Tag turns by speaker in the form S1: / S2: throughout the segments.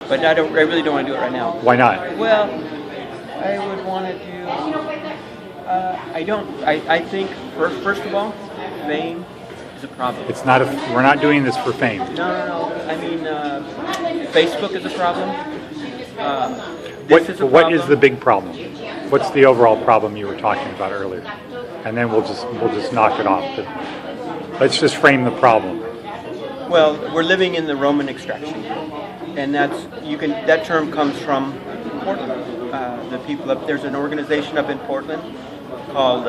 S1: but I really don't want to do it right now.
S2: Why not?
S1: Well, I would want to do. I think first of all, fame is a problem.
S2: It's not. We're not doing this for fame.
S1: No. I mean, Facebook is a problem.
S2: What is the big problem? What's the overall problem you were talking about earlier? And then we'll just knock it off. But let's just frame the problem.
S1: Well, we're living in the Roman extraction, and that term comes from Portland. The people up there's an organization up in Portland called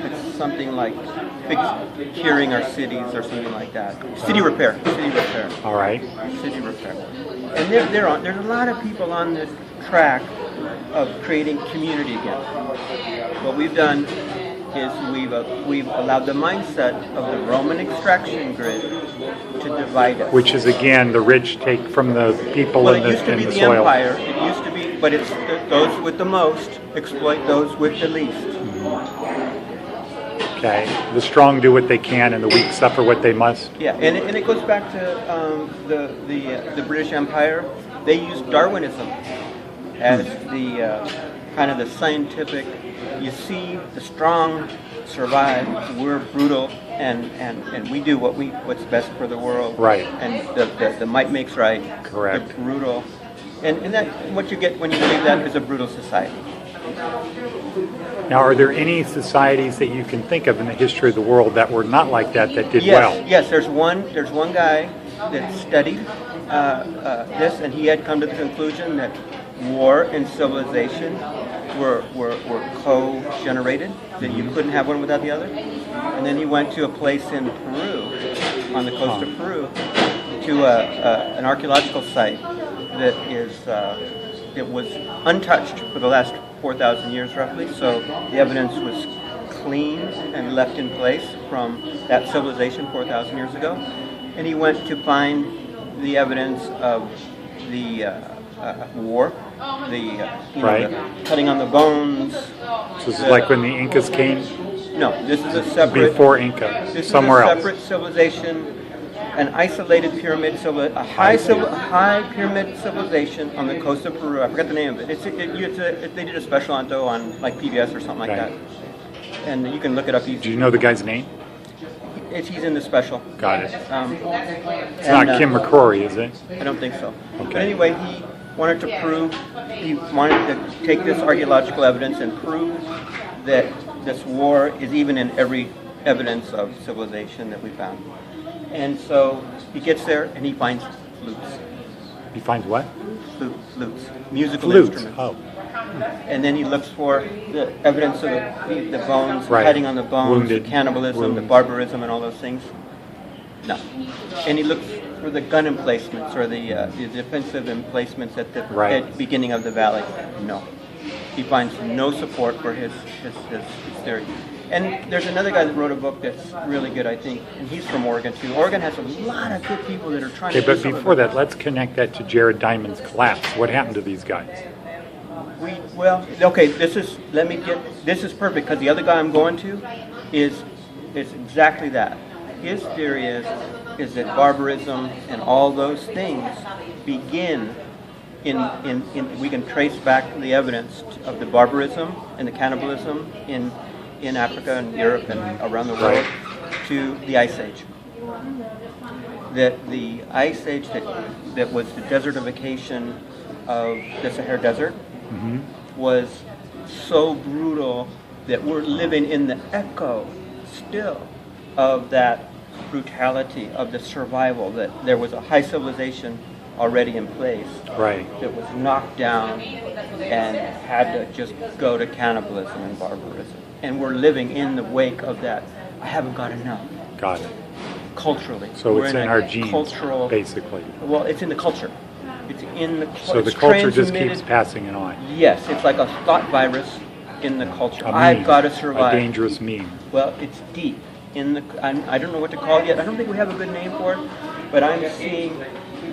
S1: it's something like Curing Our Cities or something like that. City Repair.
S2: All right.
S1: City Repair. And there's a lot of people on this track of creating community again. What we've done is we've allowed the mindset of the Roman extraction grid to divide us.
S2: Which is again the rich take from the people
S1: well,
S2: in the soil.
S1: It used to be the empire. It used to be, but it's those with the most exploit those with the least.
S2: Okay, the strong do what they can, and the weak suffer what they must.
S1: Yeah, and it goes back to the British Empire. They used Darwinism as the kind of the scientific. You see, the strong survive. We're brutal, and we do what's best for the world.
S2: Right.
S1: And the might makes right.
S2: Correct.
S1: The brutal, and that what you get when you believe that is a brutal society.
S2: Now, are there any societies that you can think of in the history of the world that were not like that did
S1: yes,
S2: well?
S1: Yes, there's one guy that studied this, and he had come to the conclusion that war and civilization were co-generated, that you couldn't have one without the other. And then he went to a place in Peru, on the coast of Peru, to an archaeological site that it was untouched for the last 4,000 years roughly, so the evidence was clean and left in place from that civilization 4,000 years ago. And he went to find the evidence of the war, the cutting on the bones.
S2: So this is like when the Incas came?
S1: No, this is a separate...
S2: Before Inca,
S1: this
S2: somewhere
S1: is a
S2: else.
S1: separate civilization, an isolated pyramid, a high pyramid civilization on the coast of Peru. I forgot the name of it. They did a special on like PBS or something like that, and you can look it up easily.
S2: Do you know the guy's name?
S1: He's in the special.
S2: Got it. It's not Kim McCrory, is it?
S1: I don't think so.
S2: Okay.
S1: But anyway, he wanted to take this archaeological evidence and prove that this war is even in every evidence of civilization that we found. And so he gets there and he finds flutes.
S2: He finds what?
S1: Flutes. Musical
S2: Flutes.
S1: instruments.
S2: Oh.
S1: And then he looks for the evidence of the bones,
S2: Right.
S1: cutting on the bones,
S2: Wounded.
S1: the cannibalism,
S2: Wounds.
S1: the barbarism, and all those things. No. And he looks for the gun emplacements or the defensive emplacements at the beginning of the valley. No. He finds no support for his theory. And there's another guy that wrote a book that's really good, I think, and he's from Oregon too. Oregon has a lot of good people that are trying to do
S2: But
S1: something.
S2: before that, let's connect that to Jared Diamond's collapse. What happened to these guys?
S1: This is perfect because the other guy I'm going to is exactly that. His theory is that barbarism and all those things begin in we can trace back the evidence of the barbarism and the cannibalism in Africa and Europe and around the world to the Ice Age. That the Ice Age that was the desertification of the Sahara Desert was so brutal that we're living in the echo still of that brutality, of the survival, that there was a high civilization already in place that was knocked down and had to just go to cannibalism and barbarism. And we're living in the wake of that. I haven't got enough.
S2: Got it.
S1: Culturally.
S2: So it's in our genes, basically.
S1: Well, it's in the culture. It's in the culture.
S2: So the culture just keeps passing it on.
S1: Yes, it's like a thought virus in the culture. I've got to survive.
S2: A dangerous meme.
S1: Well, it's deep. I don't know what to call it yet. I don't think we have a good name for it, but I'm seeing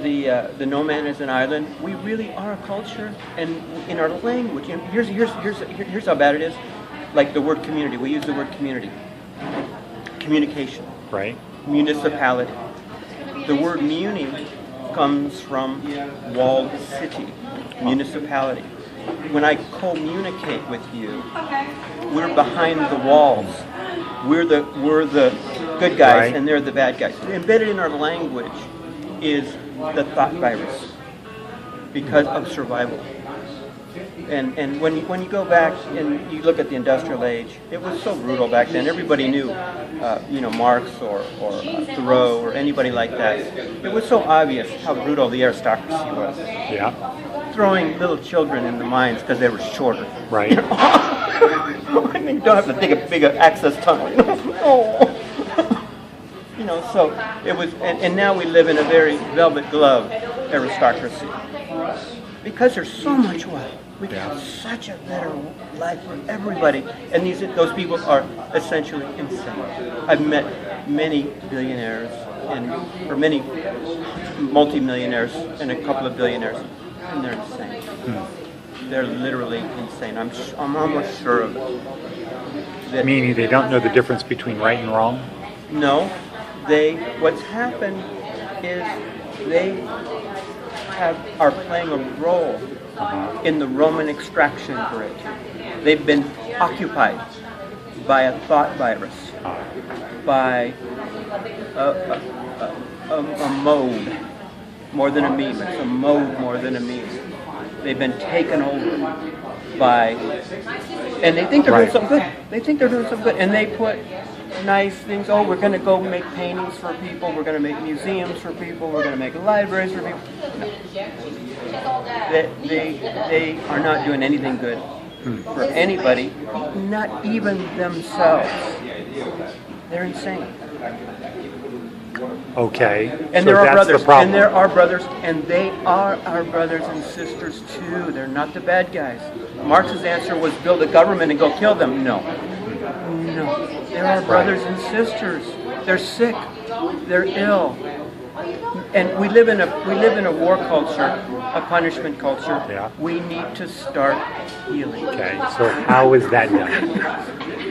S1: the No Man is an Island. We really are a culture, and in our language. And here's how bad it is. Like the word community. We use the word community. Communication.
S2: Right.
S1: Municipality. The word muni comes from walled city, municipality. When I communicate with you, we're behind the walls. We're the good guys,
S2: Right.
S1: and they're the bad guys. Embedded in our language is the thought virus because of survival. And when you go back and you look at the industrial age, it was so brutal back then. Everybody knew, Marx or Thoreau or anybody like that. It was so obvious how brutal the aristocracy was.
S2: Yeah.
S1: Throwing little children in the mines because they were shorter.
S2: Right.
S1: You don't have to dig a big access tunnel. So it was, and now we live in a very velvet glove aristocracy because there's so much wealth. We can have such a better life for everybody, and those people are essentially insane. I've met many billionaires or many multimillionaires and a couple of billionaires, and they're insane. They're literally insane. I'm almost sure of it.
S2: Meaning they don't know the difference between right and wrong?
S1: No, what's happened is they are playing a role in the Roman extraction grid. They've been occupied by a thought virus, by a mode more than a meme. It's a mode more than a meme. They've been taken over by, and they think they're doing something good. They think they're doing something good, and they put nice things. Oh, we're going to go make paintings for people. We're going to make museums for people. We're going to make libraries for people. No. They are not doing anything good for anybody, not even themselves. They're insane.
S2: Okay.
S1: And
S2: so
S1: there are
S2: that's
S1: brothers,
S2: the problem.
S1: and there are brothers, and they are our brothers and sisters too. They're not the bad guys. Marx's answer was build a government and go kill them. No. They're our brothers and sisters. They're sick. They're ill. And we live in a war culture, a punishment culture.
S2: Yeah.
S1: We need to start healing.
S2: Okay. So how is that done?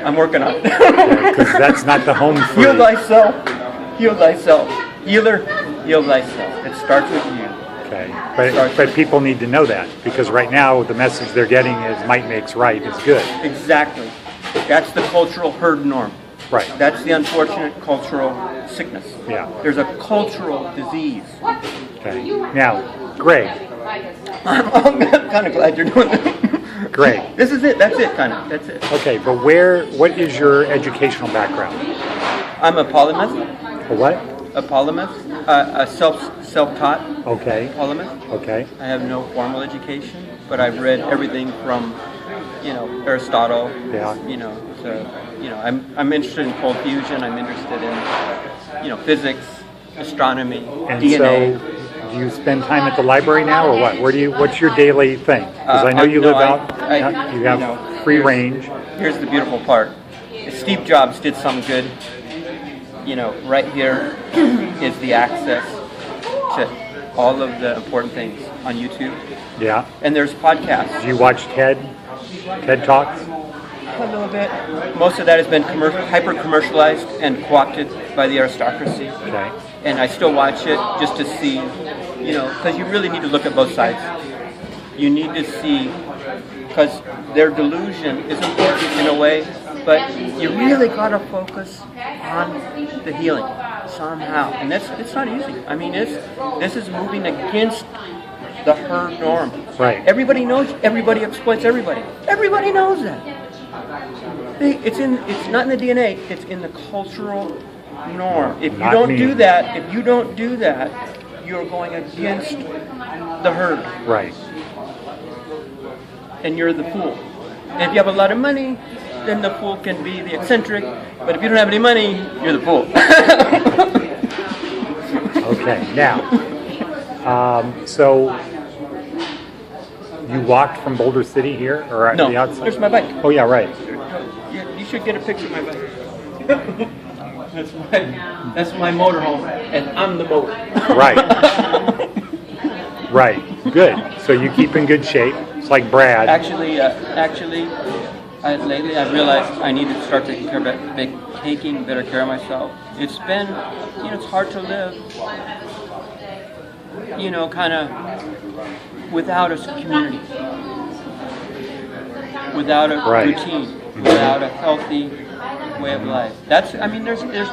S1: I'm working on it.
S2: Because that's not the home for
S1: Heal thyself. Heal thyself. Healer, heal thyself. It starts with you.
S2: Okay. But people need to know that, because right now the message they're getting is might makes right is good.
S1: Exactly. That's the cultural herd norm.
S2: Right.
S1: That's the unfortunate cultural sickness.
S2: Yeah.
S1: There's a cultural disease.
S2: Okay. Now, Greg.
S1: I'm kind of glad you're doing that.
S2: Greg.
S1: This is it. That's it, kind of. That's it.
S2: Okay, but what is your educational background?
S1: I'm a polymath.
S2: A what?
S1: A polymath. A self-taught
S2: Okay.
S1: polymath.
S2: Okay.
S1: I have no formal education, but I've read everything from, Aristotle.
S2: Yeah.
S1: I'm interested in cold fusion. I'm interested in, physics, astronomy,
S2: And
S1: DNA.
S2: so, do you spend time at the library now, or what? What's your daily thing? Because I know you live out. You have free range.
S1: Here's the beautiful part. If Steve Jobs did something good, right here is the access to all of the important things on YouTube.
S2: Yeah.
S1: And there's podcasts.
S2: Do you watch TED Talks?
S1: A little bit. Most of that has been hyper-commercialized and co-opted by the aristocracy.
S2: Okay.
S1: And I still watch it just to see, because you really need to look at both sides. You need to see, because their delusion is important in a way, but you really got to focus on the healing somehow. And it's not easy. I mean, this is moving against the herd norm.
S2: Right.
S1: Everybody knows everybody exploits everybody. Everybody knows that. It's not in the DNA, it's in the cultural norm. If you don't do that, you're going against the herd.
S2: Right.
S1: And you're the fool. And if you have a lot of money, then the fool can be the eccentric. But if you don't have any money, you're the fool.
S2: Okay. Now, so you walked from Boulder City here, or at the outside?
S1: There's my bike.
S2: Oh yeah, right.
S1: You should get a picture of my bike. That's my motorhome, and I'm the motor.
S2: Right. Right. Good. So you keep in good shape. It's like Brad.
S1: Actually, lately I've realized I need to start taking better care of myself. It's been, it's hard to live, kind of without a community, without a
S2: Right.
S1: routine, without a healthy way of life. There's